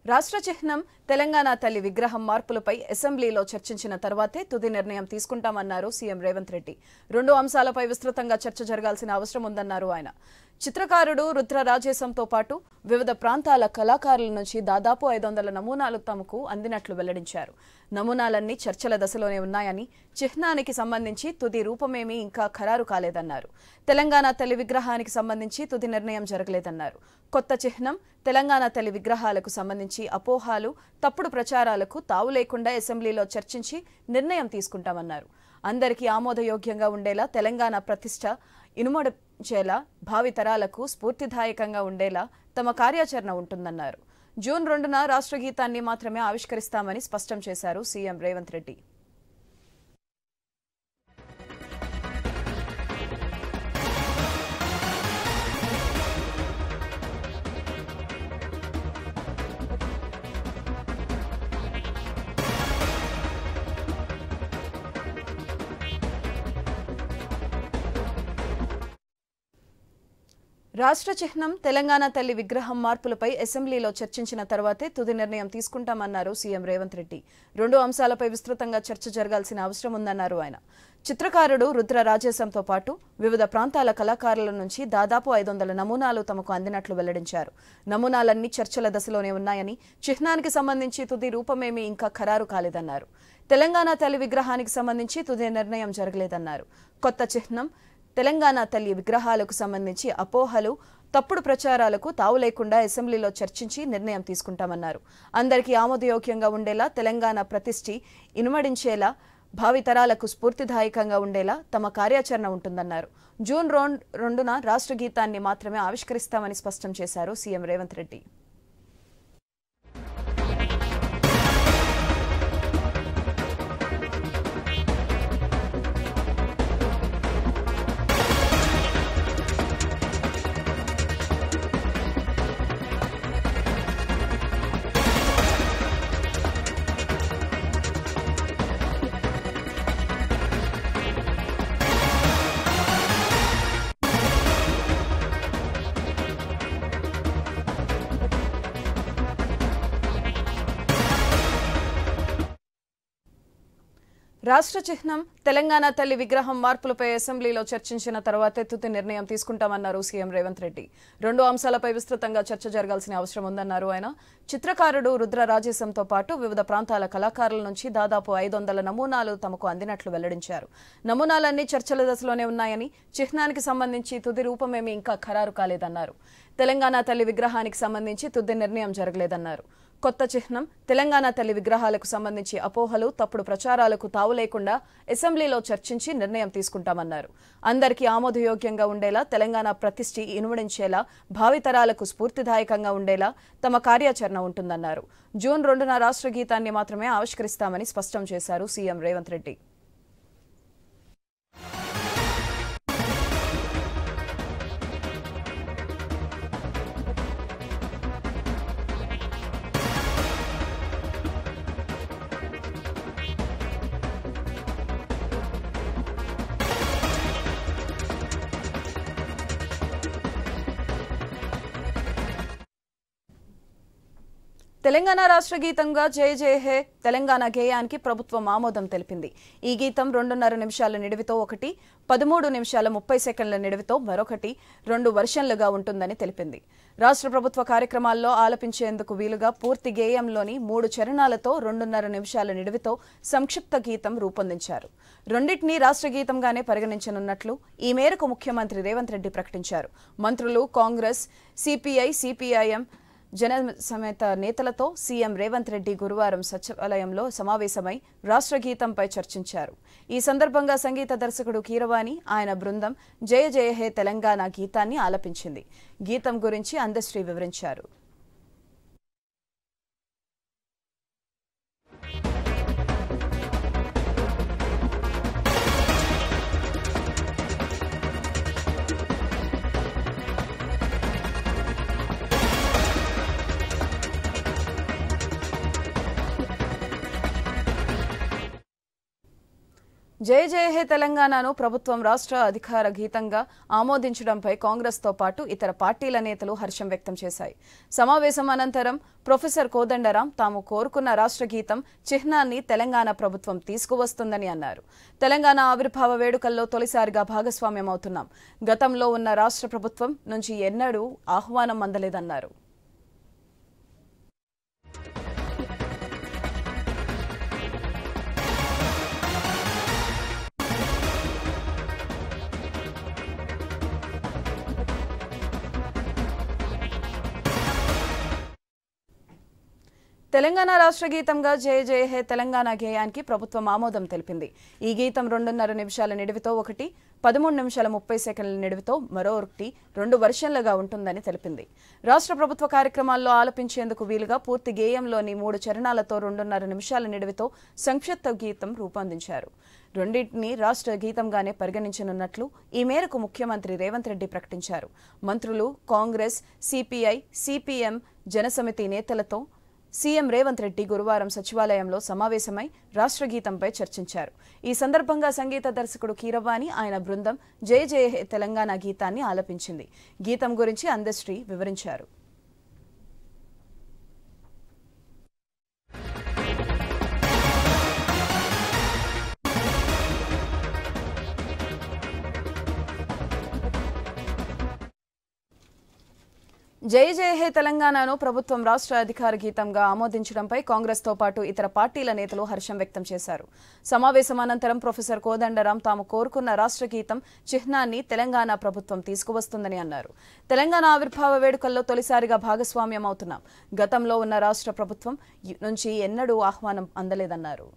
రాష్ట్ర చిహ్నం తెలంగాణ తల్లి విగ్రహం మార్పులపై అసెంబ్లీలో చర్చించిన తర్వాతే తుది నిర్ణయం తీసుకుంటామన్నారు సీఎం రేవంత్ రెడ్డి. 2 అంశాలపై విస్తృతంగా చర్చ జరగాల్సిన అవసరం ఉందన్నారు ఆయన. చిత్రకారుడు రుద్ర రాజేశంతో పాటు వివిధ ప్రాంతాల కళాకారుల నుంచి దాదాపు 500 నమూనాలు తమకు అందినట్లు వెల్లడించారు. నమూనాలన్నీ చర్చల దశలోనే ఉన్నాయని, చిహ్నానికి సంబంధించి తుది రూపమేమీ ఇంకా ఖరారు కాలేదన్నారు. తెలంగాణ తల్లి విగ్రహానికి సంబంధించి తుది నిర్ణయం జరగలేదన్నారు. కొత్త చిహ్నం తెలంగాణ తల్లి విగ్రహాలకు సంబంధించి అపోహాలు, తప్పుడు ప్రచారాలకు తావు లేకుండా అసెంబ్లీలో చర్చించి నిర్ణయం తీసుకుంటామన్నారు. అందరికీ ఆమోదయోగ్యంగా ఉండేలా, తెలంగాణ ప్రతిష్ట ఇనుమడించేలా, భావితరాలకు స్ఫూర్తిదాయకంగా ఉండేలా తమ కార్యాచరణ ఉంటుందన్నారు. జూన్ 2న రాష్ట్ర గీతాన్ని మాత్రమే ఆవిష్కరిస్తామని స్పష్టం చేశారు సీఎం రేవంత్ రెడ్డి. రాష్ట్ర చిహ్నం తెలంగాణ తల్లి విగ్రహం మార్పులపై అసెంబ్లీలో చర్చించిన తర్వాతే తుది నిర్ణయం తీసుకుంటామన్నారు సీఎం రేవంత్ రెడ్డి. 2 అంశాలపై విస్తృతంగా చర్చ జరగాల్సిన అవసరం ఉందన్నారు ఆయన. చిత్రకారుడు రుద్ర రాజేశంతో పాటు వివిధ ప్రాంతాల కళాకారుల నుంచి దాదాపు 500 నమూనాలు తమకు అందినట్లు వెల్లడించారు. నమూనాలన్నీ చర్చల దశలోనే ఉన్నాయని, చిహ్నానికి సంబంధించి తుది రూపమేమీ ఇంకా ఖరారు కాలేదన్నారు. తెలంగాణ తల్లి విగ్రహానికి సంబంధించి తుది నిర్ణయం జరగలేదన్నారు. కొత్త చిహ్నం తెలంగాణ తల్లి విగ్రహాలకు సంబంధించి అపోహలు, తప్పుడు ప్రచారాలకు తావు లేకుండా అసెంబ్లీలో చర్చించి నిర్ణయం తీసుకుంటామన్నారు. అందరికీ ఆమోదయోగ్యంగా ఉండేలా, తెలంగాణ ప్రతిష్ఠి ఇనుమడించేలా, భావితరాలకు స్ఫూర్తిదాయకంగా ఉండేలా తమ కార్యాచరణ ఉంటుందన్నారు. జూన్ 2న రాష్ట్ర గీతాన్ని మాత్రమే ఆవిష్కరిస్తామని స్పష్టం చేశారు సీఎం రేవంత్ రెడ్డి. రాష్ట్ర చిహ్నం తెలంగాణ తల్లి విగ్రహం మార్పులపై అసెంబ్లీలో చర్చించిన తర్వాతే తుది నిర్ణయం తీసుకుంటామన్నారు సీఎం రేవంత్ రెడ్డి. 2 అంశాలపై విస్తృతంగా చర్చ జరగాల్సిన అవసరం ఉందన్నారు ఆయన. చిత్రకారుడు రుద్ర రాజేశంతో పాటు వివిధ ప్రాంతాల కళాకారుల నుంచి దాదాపు 500 నమూనాలు తమకు అందినట్లు వెల్లడించారు. నమూనాలన్నీ చర్చల దశలోనే ఉన్నాయని, చిహ్నానికి సంబంధించి తుది రూపమేమీ ఇంకా ఖరారు కాలేదన్నారు. తెలంగాణ తల్లి విగ్రహానికి సంబంధించి తుది నిర్ణయం జరగలేదన్నారు. కొత్త చిహ్నం తెలంగాణ తల్లి విగ్రహాలకు సంబంధించి అపోహలు, తప్పుడు ప్రచారాలకు తావు లేకుండా అసెంబ్లీలో చర్చించి నిర్ణయం తీసుకుంటామన్నారు. అందరికీ ఆమోదయోగ్యంగా ఉండేలా, తెలంగాణ ప్రతిష్ఠి ఇనుమడించేలా, భావితరాలకు స్ఫూర్తిదాయకంగా ఉండేలా తమ కార్యాచరణ ఉంటుందన్నారు. జూన్ 2న రాష్ట్ర గీతాన్ని మాత్రమే ఆవిష్కరిస్తామని స్పష్టం చేశారు సీఎం రేవంత్ రెడ్డి. తెలంగాణ రాష్ట్ర గీతంగా జయ జయ హే తెలంగాణ గేయానికి ప్రభుత్వం ఆమోదం తెలిపింది. ఈ గీతం 2.5 నిమిషాల నిడివితో ఒకటి, 13 నిమిషాల 30 సెకండ్ల నిడివితో మరొకటి 2 వెర్షన్లుగా ఉంటుందని తెలిపింది. రాష్ట్ర ప్రభుత్వ కార్యక్రమాల్లో ఆలపించేందుకు వీలుగా పూర్తి గేయంలోని 3 చరణాలతో 2.5 నిమిషాల నిడివితో సంక్షిప్త గీతం రూపొందించారు. రెండింటినీ రాష్ట్ర గీతంగానే పరిగణించనున్నట్లు ఈ మేరకు ముఖ్యమంత్రి రేవంత్ రెడ్డి ప్రకటించారు. మంత్రులు, కాంగ్రెస్, సిపిఐ, సిపిఐఎం, జన సమేత నేతలతో సీఎం రేవంత్ రెడ్డి గురువారం సచివాలయంలో సమావేశమై రాష్ట్ర గీతంపై చర్చించారు. ఈ సందర్భంగా సంగీత దర్శకుడు కీరవాణి, ఆయన బృందం జయ జయ హే తెలంగాణ గీతాన్ని ఆలపించింది. గీతం గురించి అందశ్రీ వివరించారు. జై జయ హే తెలంగాణను ప్రభుత్వం రాష్ట్ర అధికార గీతంగా ఆమోదించడంపై కాంగ్రెస్తో పాటు ఇతర పార్టీల నేతలు హర్షం వ్యక్తం చేశాయి. సమావేశం అనంతరం ప్రొఫెసర్ కోదండరాం తాము కోరుకున్న రాష్ట్ర గీతం చిహ్నాన్ని తెలంగాణ ప్రభుత్వం తీసుకువస్తుందని అన్నారు. తెలంగాణ ఆవిర్భావ వేడుకల్లో తొలిసారిగా భాగస్వామ్యమవుతున్నాం. గతంలో ఉన్న రాష్ట్ర ప్రభుత్వం నుంచి ఎన్నడూ ఆహ్వానం అందలేదన్నారు. తెలంగాణ రాష్ట్ర గీతంగా జయ జయ హే తెలంగాణ గేయానికి ప్రభుత్వం ఆమోదం తెలిపింది. ఈ గీతం 2.5 నిమిషాల నిడివితో ఒకటి, 13 నిమిషాల 30 సెకండ్ల నిడివితో మరొకటి 2 వెర్షన్లుగా ఉంటుందని తెలిపింది. రాష్ట్ర ప్రభుత్వ కార్యక్రమాల్లో ఆలపించేందుకు వీలుగా పూర్తి గేయంలోని 3 చరణాలతో 2.5 నిమిషాల నిడివితో సంక్షిప్త గీతం రూపొందించారు. రెండింటిని రాష్ట్ర గీతంగానే పరిగణించనున్నట్లు ఈ మేరకు ముఖ్యమంత్రి రేవంత్ రెడ్డి ప్రకటించారు. మంత్రులు, కాంగ్రెస్, సిపిఐ, సిపిఎం, జనసమితి నేతలతో సీఎం రేవంత్ రెడ్డి గురువారం సచివాలయంలో సమావేశమై రాష్ట్ర గీతంపై చర్చించారు. ఈ సందర్భంగా సంగీత దర్శకుడు కీరవాణి, ఆయన బృందం జయ జయ హే తెలంగాణ గీతాన్ని ఆలపించింది. గీతం గురించి అందశ్రీ వివరించారు. జై జయ హే తెలంగాణను ప్రభుత్వం రాష్ట్ర అధికార గీతంగా ఆమోదించడంపై కాంగ్రెస్తో పాటు ఇతర పార్టీల నేతలు హర్షం వ్యక్తం చేశారు. సమావేశం అనంతరం ప్రొఫెసర్ కోదండరాం తాము కోరుకున్న రాష్ట్ర గీతం చిహ్నాన్ని తెలంగాణ ప్రభుత్వం తీసుకువస్తుందని అన్నారు. తెలంగాణ ఆవిర్భావ వేడుకల్లో తొలిసారిగా భాగస్వామ్యం అవుతున్నాం. గతంలో ఉన్న రాష్ట్ర ప్రభుత్వం నుంచి ఎన్నడూ ఆహ్వానం అందలేదన్నారు.